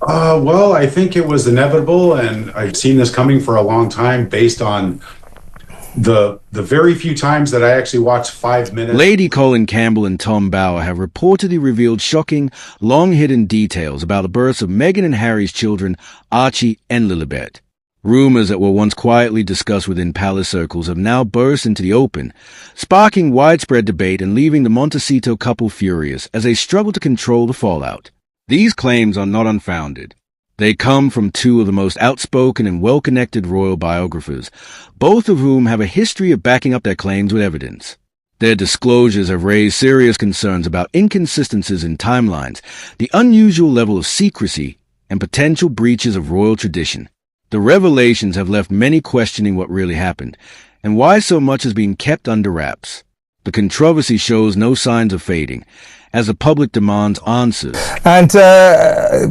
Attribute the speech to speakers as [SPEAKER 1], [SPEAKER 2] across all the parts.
[SPEAKER 1] Well, I think it was inevitable, and I've seen this coming for a long time based on the very few times that I actually watched 5 minutes.
[SPEAKER 2] Lady Colin Campbell and Tom Bower have reportedly revealed shocking, long-hidden details about the births of Meghan and Harry's children, Archie and Lilibet. Rumors that were once quietly discussed within palace circles have now burst into the open, sparking widespread debate and leaving the Montecito couple furious as they struggle to control the fallout. These claims are not unfounded. They come from two of the most outspoken and well-connected royal biographers, both of whom have a history of backing up their claims with evidence. Their disclosures have raised serious concerns about inconsistencies in timelines, the unusual level of secrecy, and potential breaches of royal tradition. The revelations have left many questioning what really happened, and why so much is being kept under wraps. The controversy shows no signs of fading, as the public demands answers.
[SPEAKER 3] And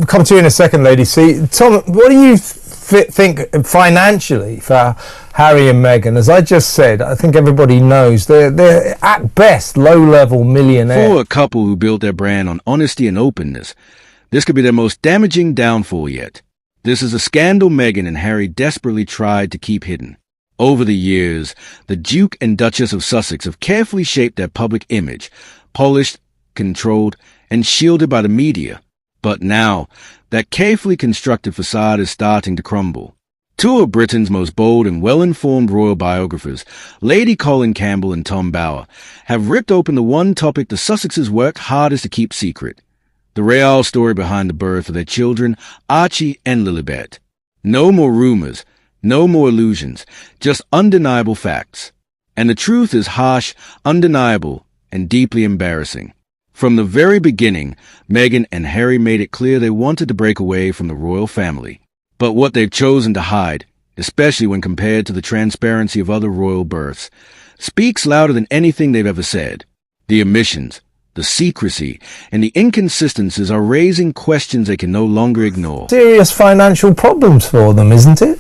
[SPEAKER 3] come to you in a second, Lady C. Tom, what do you think financially for Harry and Meghan? As I just said, I think everybody knows they're at best low-level millionaires.
[SPEAKER 2] For a couple who built their brand on honesty and openness, this could be their most damaging downfall yet. This is a scandal Meghan and Harry desperately tried to keep hidden. Over the years, the Duke and Duchess of Sussex have carefully shaped their public image, polished, controlled, and shielded by the media. But now, that carefully constructed facade is starting to crumble. Two of Britain's most bold and well-informed royal biographers, Lady Colin Campbell and Tom Bower, have ripped open the one topic the Sussexes worked hardest to keep secret: the real story behind the birth of their children, Archie and Lilibet. No more rumors, no more illusions, just undeniable facts. And the truth is harsh, undeniable, and deeply embarrassing. From the very beginning, Meghan and Harry made it clear they wanted to break away from the royal family. But what they've chosen to hide, especially when compared to the transparency of other royal births, speaks louder than anything they've ever said. The omissions, the secrecy, and the inconsistencies are raising questions they can no longer ignore.
[SPEAKER 3] Serious financial problems for them, isn't it?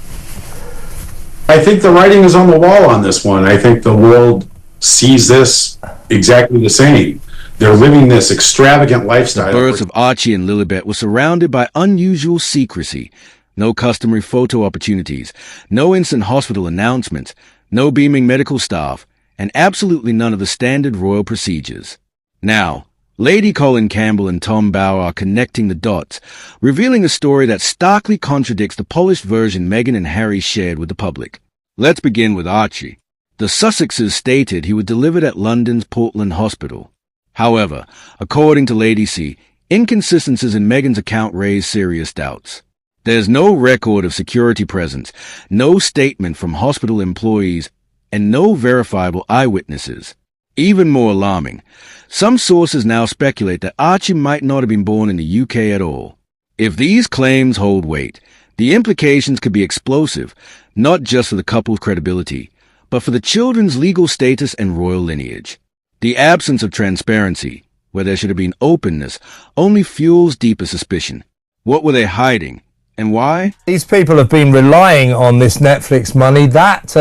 [SPEAKER 1] I think the writing is on the wall on this one. I think the world sees this exactly the same. They're living this extravagant lifestyle.
[SPEAKER 2] The births of Archie and Lilibet were surrounded by unusual secrecy. No customary photo opportunities, no instant hospital announcements, no beaming medical staff, and absolutely none of the standard royal procedures. Now, Lady Colin Campbell and Tom Bower are connecting the dots, revealing a story that starkly contradicts the polished version Meghan and Harry shared with the public. Let's begin with Archie. The Sussexes stated he was delivered at London's Portland Hospital. However, according to Lady C, inconsistencies in Meghan's account raised serious doubts. There's no record of security presence, no statement from hospital employees, and no verifiable eyewitnesses. Even more alarming, some sources now speculate that Archie might not have been born in the UK at all. If these claims hold weight, the implications could be explosive, not just for the couple's credibility, but for the children's legal status and royal lineage. The absence of transparency, where there should have been openness, only fuels deeper suspicion. What were they hiding, and why?
[SPEAKER 3] These people have been relying on this Netflix money. That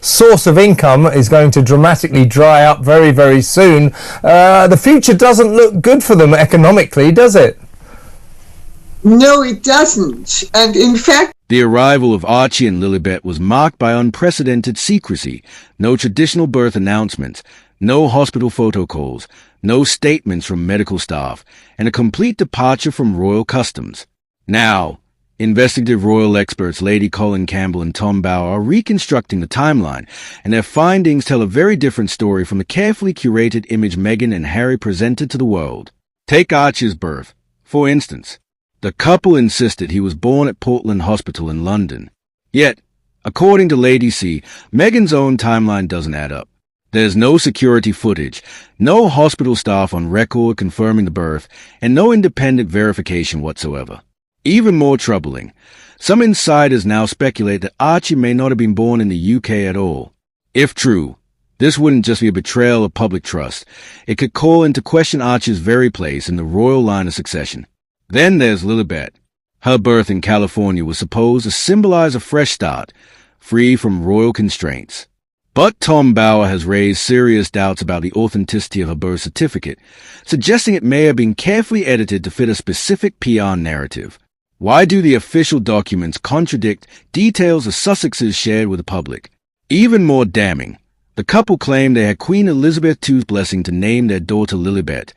[SPEAKER 3] source of income is going to dramatically dry up very, very soon. The future doesn't look good for them economically, does it?
[SPEAKER 4] No, it doesn't. And in fact,
[SPEAKER 2] the arrival of Archie and Lilibet was marked by unprecedented secrecy, no traditional birth announcements, no hospital photo calls, no statements from medical staff, and a complete departure from royal customs. Now, investigative royal experts Lady Colin Campbell and Tom Bower are reconstructing the timeline, and their findings tell a very different story from the carefully curated image Meghan and Harry presented to the world. Take Archie's birth, for instance. The couple insisted he was born at Portland Hospital in London. Yet, according to Lady C, Meghan's own timeline doesn't add up. There's no security footage, no hospital staff on record confirming the birth, and no independent verification whatsoever. Even more troubling, some insiders now speculate that Archie may not have been born in the UK at all. If true, this wouldn't just be a betrayal of public trust. It could call into question Archie's very place in the royal line of succession. Then there's Lilibet. Her birth in California was supposed to symbolize a fresh start, free from royal constraints. But Tom Bower has raised serious doubts about the authenticity of her birth certificate, suggesting it may have been carefully edited to fit a specific PR narrative. Why do the official documents contradict details the Sussexes shared with the public? Even more damning, the couple claimed they had Queen Elizabeth II's blessing to name their daughter Lilibet,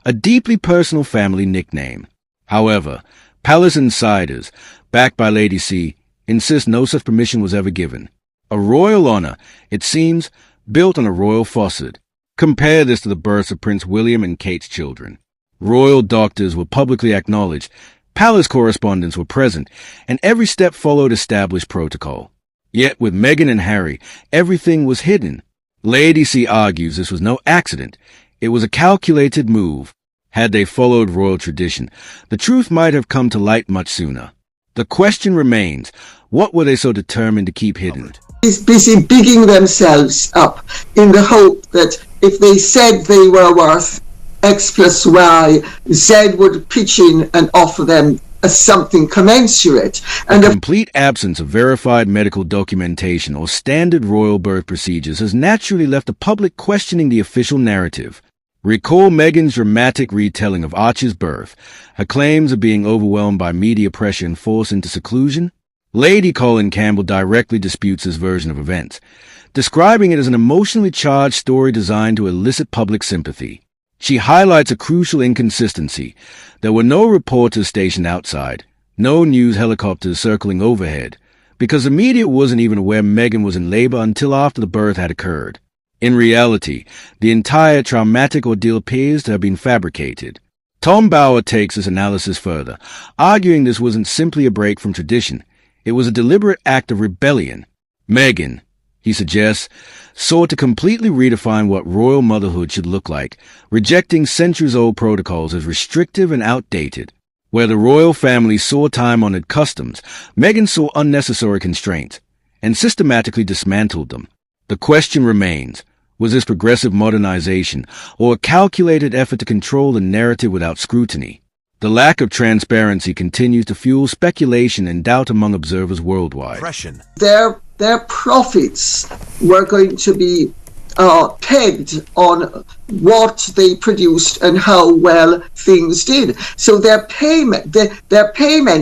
[SPEAKER 2] a deeply personal family nickname. However, palace insiders, backed by Lady C, insist no such permission was ever given. A royal honor, it seems, built on a royal falsehood. Compare this to the births of Prince William and Kate's children. Royal doctors were publicly acknowledged, palace correspondents were present, and every step followed established protocol. Yet with Meghan and Harry, everything was hidden. Lady C argues this was no accident. It was a calculated move. Had they followed royal tradition, the truth might have come to light much sooner. The question remains, what were they so determined to keep hidden?
[SPEAKER 4] Is busy bigging themselves up in the hope that if they said they were worth X plus Y, Z would pitch in and offer them something commensurate. And
[SPEAKER 2] the complete absence of verified medical documentation or standard royal birth procedures has naturally left the public questioning the official narrative. Recall Meghan's dramatic retelling of Archie's birth, her claims of being overwhelmed by media pressure and forced into seclusion. Lady Colin Campbell directly disputes this version of events, describing it as an emotionally charged story designed to elicit public sympathy. She highlights a crucial inconsistency. There were no reporters stationed outside, no news helicopters circling overhead, because the media wasn't even aware Meghan was in labor until after the birth had occurred. In reality, the entire traumatic ordeal appears to have been fabricated. Tom Bower takes this analysis further, arguing this wasn't simply a break from tradition. It was a deliberate act of rebellion. Meghan, he suggests, sought to completely redefine what royal motherhood should look like, rejecting centuries-old protocols as restrictive and outdated. Where the royal family saw time-honored customs, Meghan saw unnecessary constraints, and systematically dismantled them. The question remains, was this progressive modernization, or a calculated effort to control the narrative without scrutiny? The lack of transparency continues to fuel speculation and doubt among observers worldwide.
[SPEAKER 4] Their profits were going to be pegged on what they produced and how well things did. So their payment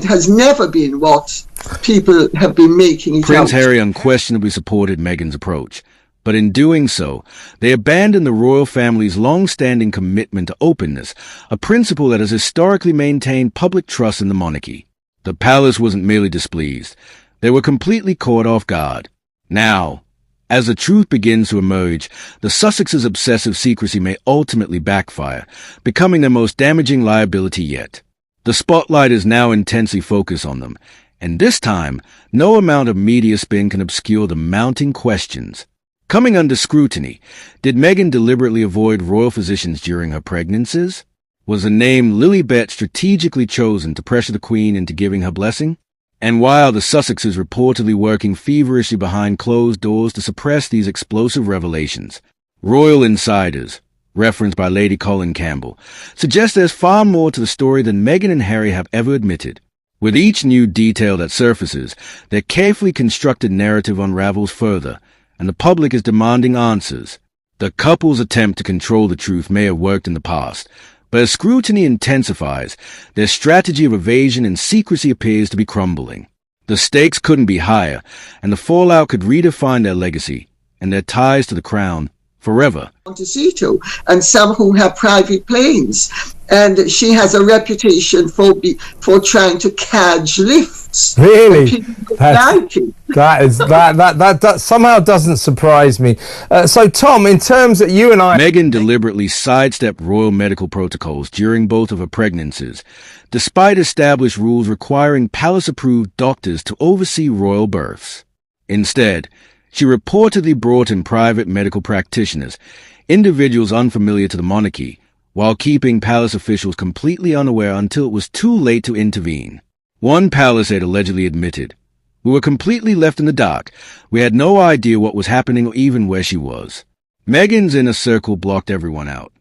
[SPEAKER 4] has never been what people have been making it out.
[SPEAKER 2] Prince Harry unquestionably supported Meghan's approach, but in doing so, they abandoned the royal family's long-standing commitment to openness, a principle that has historically maintained public trust in the monarchy. The palace wasn't merely displeased. They were completely caught off guard. Now, as the truth begins to emerge, the Sussexes' obsessive secrecy may ultimately backfire, becoming their most damaging liability yet. The spotlight is now intensely focused on them, and this time, no amount of media spin can obscure the mounting questions. Coming under scrutiny, did Meghan deliberately avoid royal physicians during her pregnancies? Was the name Lilibet strategically chosen to pressure the Queen into giving her blessing? And while the Sussexes reportedly working feverishly behind closed doors to suppress these explosive revelations, royal insiders, referenced by Lady Colin Campbell, suggest there's far more to the story than Meghan and Harry have ever admitted. With each new detail that surfaces, their carefully constructed narrative unravels further, and the public is demanding answers. The couple's attempt to control the truth may have worked in the past, but as scrutiny intensifies, their strategy of evasion and secrecy appears to be crumbling. The stakes couldn't be higher, and the fallout could redefine their legacy and their ties to the crown forever.
[SPEAKER 4] Montecito, and some who have private planes, and she has a reputation for trying to cadge lifts.
[SPEAKER 3] Really?
[SPEAKER 4] That
[SPEAKER 3] somehow doesn't surprise me. So, Tom, in terms that you and I...
[SPEAKER 2] Meghan deliberately sidestepped royal medical protocols during both of her pregnancies, despite established rules requiring palace-approved doctors to oversee royal births. Instead, she reportedly brought in private medical practitioners, individuals unfamiliar to the monarchy, while keeping palace officials completely unaware until it was too late to intervene. One palace aide allegedly admitted, "We were completely left in the dark. We had no idea what was happening or even where she was." Meghan's inner circle blocked everyone out.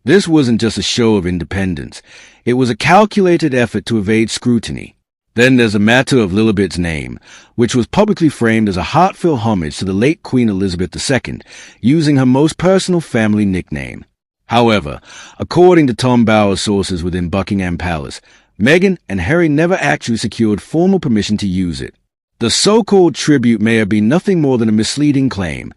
[SPEAKER 2] This wasn't just a show of independence. It was a calculated effort to evade scrutiny. Then there's the matter of Lilibet's name, which was publicly framed as a heartfelt homage to the late Queen Elizabeth II, using her most personal family nickname. However, according to Tom Bower's sources within Buckingham Palace, Meghan and Harry never actually secured formal permission to use it. The so-called tribute may have been nothing more than a misleading claim,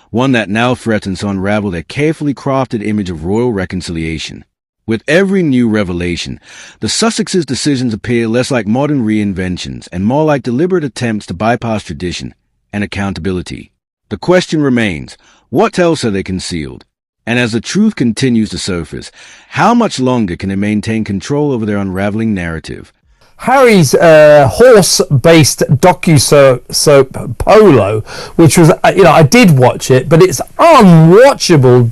[SPEAKER 2] one that now threatens to unravel their carefully crafted image of royal reconciliation. With every new revelation, the Sussexes' decisions appear less like modern reinventions and more like deliberate attempts to bypass tradition and accountability. The question remains, what else are they concealed? And as the truth continues to surface, how much longer can they maintain control over their unraveling narrative?
[SPEAKER 3] Harry's horse-based docu-soap Polo, which was, I did watch it, but it's unwatchable,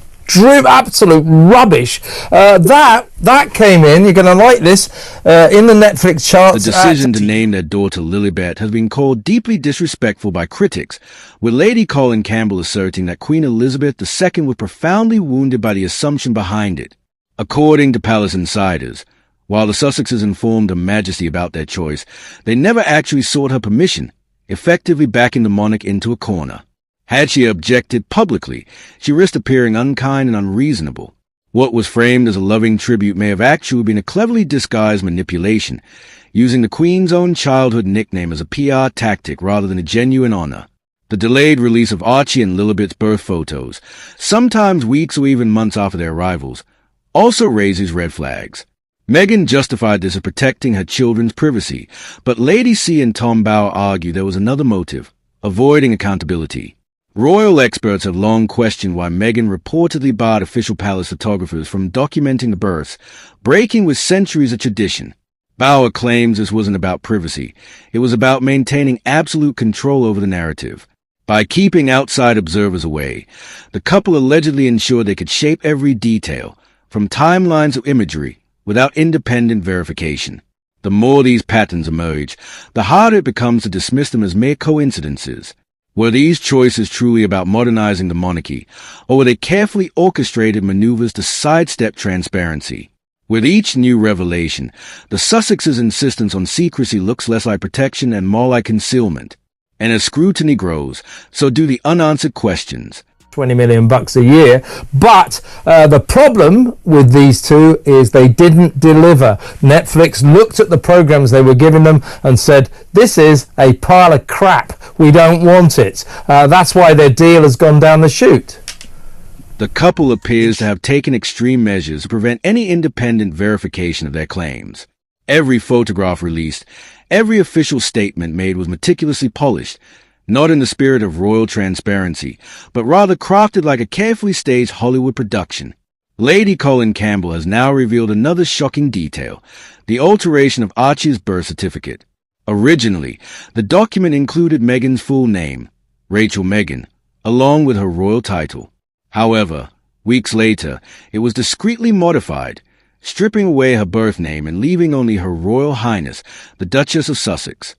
[SPEAKER 3] absolute rubbish. That came in. You're going to like this in the Netflix charts.
[SPEAKER 2] The decision to name their daughter Lilibet has been called deeply disrespectful by critics, with Lady Colin Campbell asserting that Queen Elizabeth II was profoundly wounded by the assumption behind it. According to palace insiders, while the Sussexes informed Her Majesty about their choice, they never actually sought her permission, effectively backing the monarch into a corner. Had she objected publicly, she risked appearing unkind and unreasonable. What was framed as a loving tribute may have actually been a cleverly disguised manipulation, using the Queen's own childhood nickname as a PR tactic rather than a genuine honor. The delayed release of Archie and Lilibet's birth photos, sometimes weeks or even months after their arrivals, also raises red flags. Meghan justified this as protecting her children's privacy, but Lady C and Tom Bower argue there was another motive, avoiding accountability. Royal experts have long questioned why Meghan reportedly barred official palace photographers from documenting the births, breaking with centuries of tradition. Bower claims this wasn't about privacy. It was about maintaining absolute control over the narrative. By keeping outside observers away, the couple allegedly ensured they could shape every detail, from timelines to imagery, without independent verification. The more these patterns emerge, the harder it becomes to dismiss them as mere coincidences. Were these choices truly about modernizing the monarchy, or were they carefully orchestrated maneuvers to sidestep transparency? With each new revelation, the Sussexes' insistence on secrecy looks less like protection and more like concealment. And as scrutiny grows, so do the unanswered questions.
[SPEAKER 3] $20 million a year, but the problem with these two is they didn't deliver. Netflix looked at the programs they were giving them and said, this is a pile of crap, we don't want it. That's why their deal has gone down the chute.
[SPEAKER 2] The couple appears to have taken extreme measures to prevent any independent verification of their claims. Every photograph released, every official statement made was meticulously polished, not in the spirit of royal transparency, but rather crafted like a carefully staged Hollywood production. Lady Colin Campbell has now revealed another shocking detail, the alteration of Archie's birth certificate. Originally, the document included Meghan's full name, Rachel Meghan, along with her royal title. However, weeks later, it was discreetly modified, stripping away her birth name and leaving only Her Royal Highness, the Duchess of Sussex.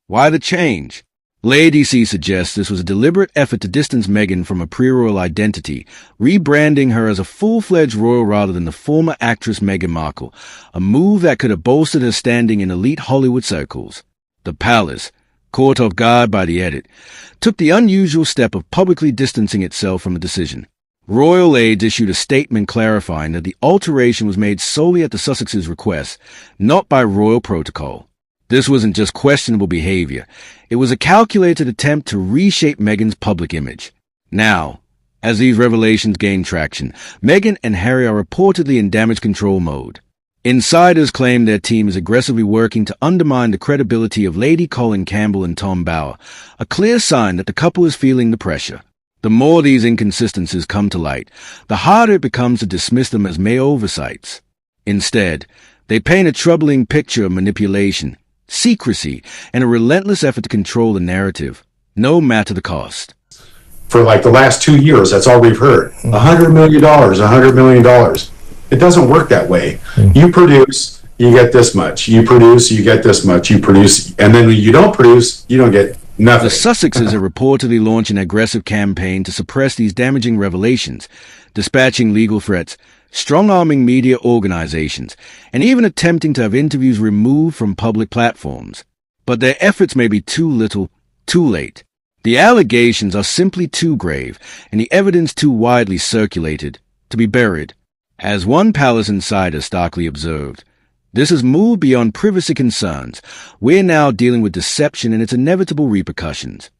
[SPEAKER 2] Why the change? Lady C suggests this was a deliberate effort to distance Meghan from a pre-royal identity, rebranding her as a full-fledged royal rather than the former actress Meghan Markle, a move that could have bolstered her standing in elite Hollywood circles. The palace, caught off guard by the edit, took the unusual step of publicly distancing itself from the decision. Royal aides issued a statement clarifying that the alteration was made solely at the Sussexes' request, not by royal protocol. This wasn't just questionable behavior. It was a calculated attempt to reshape Meghan's public image. Now, as these revelations gain traction, Meghan and Harry are reportedly in damage control mode. Insiders claim their team is aggressively working to undermine the credibility of Lady Colin Campbell and Tom Bower, a clear sign that the couple is feeling the pressure. The more these inconsistencies come to light, the harder it becomes to dismiss them as mere oversights. Instead, they paint a troubling picture of manipulation, secrecy, and a relentless effort to control the narrative, no matter the cost.
[SPEAKER 1] For like the last 2 years, that's all we've heard. $100 million, $100 million. It doesn't work that way. You produce, you get this much. You produce, you get this much. You produce, and then when you don't produce, you don't get nothing.
[SPEAKER 2] The Sussexes are reportedly launching an aggressive campaign to suppress these damaging revelations, dispatching legal threats, strong-arming media organizations, and even attempting to have interviews removed from public platforms. But their efforts may be too little, too late. The allegations are simply too grave, and the evidence too widely circulated, to be buried. As one palace insider starkly observed, This has moved beyond privacy concerns. We're now dealing with deception and its inevitable repercussions.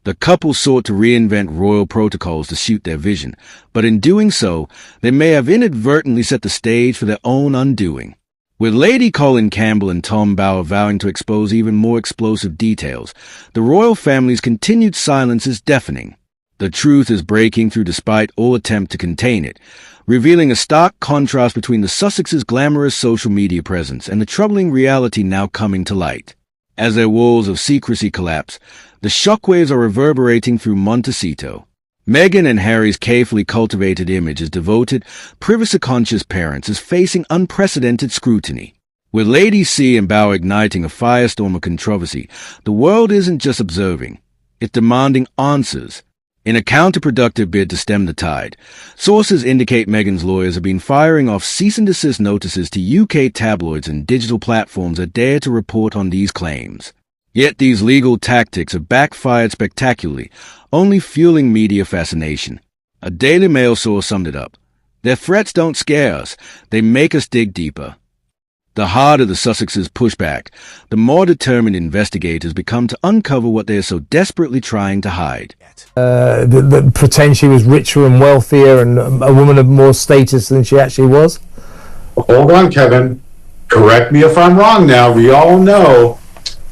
[SPEAKER 2] The couple sought to reinvent royal protocols to suit their vision, but in doing so, they may have inadvertently set the stage for their own undoing. With Lady Colin Campbell and Tom Bower vowing to expose even more explosive details, the royal family's continued silence is deafening. The truth is breaking through despite all attempt to contain it, revealing a stark contrast between the Sussexes' glamorous social media presence and the troubling reality now coming to light. As their walls of secrecy collapse, the shockwaves are reverberating through Montecito. Meghan and Harry's carefully cultivated image as devoted, privacy-conscious parents is facing unprecedented scrutiny. With Lady C and Bower igniting a firestorm of controversy, the world isn't just observing, it's demanding answers. In a counterproductive bid to stem the tide, sources indicate Meghan's lawyers have been firing off cease-and-desist notices to UK tabloids and digital platforms that dare to report on these claims. Yet these legal tactics have backfired spectacularly, only fueling media fascination. A Daily Mail source summed it up. Their threats don't scare us, they make us dig deeper. The harder the Sussexes push back, the more determined investigators become to uncover what they are so desperately trying to hide.
[SPEAKER 3] Pretend she was richer and wealthier and a woman of more status than she actually was?
[SPEAKER 1] Hold on, Kevin. Correct me if I'm wrong now. We all know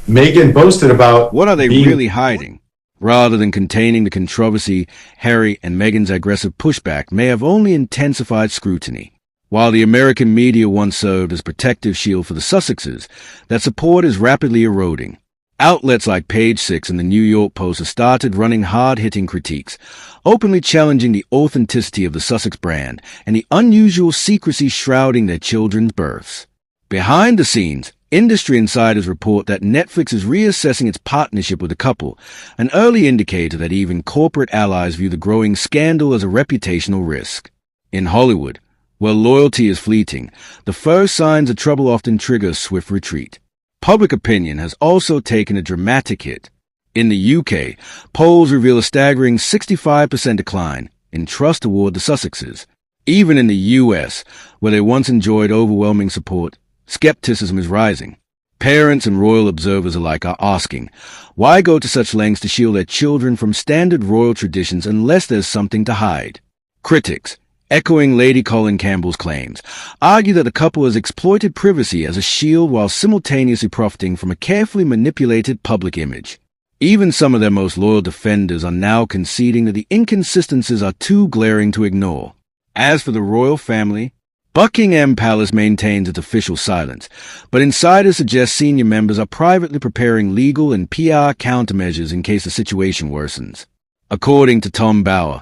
[SPEAKER 1] Meghan boasted about...
[SPEAKER 2] What are they really hiding? Rather than containing the controversy, Harry and Meghan's aggressive pushback may have only intensified scrutiny. While the American media once served as protective shield for the Sussexes, that support is rapidly eroding. Outlets like Page Six and the New York Post have started running hard-hitting critiques, openly challenging the authenticity of the Sussex brand and the unusual secrecy shrouding their children's births. Behind the scenes, industry insiders report that Netflix is reassessing its partnership with the couple, an early indicator that even corporate allies view the growing scandal as a reputational risk. In Hollywood, where loyalty is fleeting, the first signs of trouble often trigger a swift retreat. Public opinion has also taken a dramatic hit. In the UK, polls reveal a staggering 65% decline in trust toward the Sussexes. Even in the US, where they once enjoyed overwhelming support, skepticism is rising. Parents and royal observers alike are asking, why go to such lengths to shield their children from standard royal traditions unless there's something to hide? Critics, echoing Lady Colin Campbell's claims, argue that the couple has exploited privacy as a shield while simultaneously profiting from a carefully manipulated public image. Even some of their most loyal defenders are now conceding that the inconsistencies are too glaring to ignore. As for the royal family, Buckingham Palace maintains its official silence, but insiders suggest senior members are privately preparing legal and PR countermeasures in case the situation worsens. According to Tom Bower,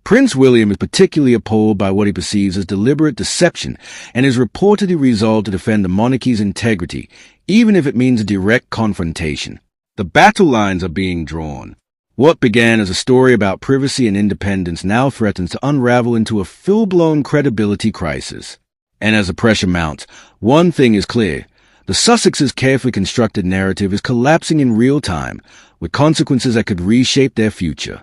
[SPEAKER 2] Prince William is particularly appalled by what he perceives as deliberate deception and is reportedly resolved to defend the monarchy's integrity, even if it means a direct confrontation. The battle lines are being drawn. What began as a story about privacy and independence now threatens to unravel into a full-blown credibility crisis. And as the pressure mounts, one thing is clear. The Sussexes' carefully constructed narrative is collapsing in real time, with consequences that could reshape their future.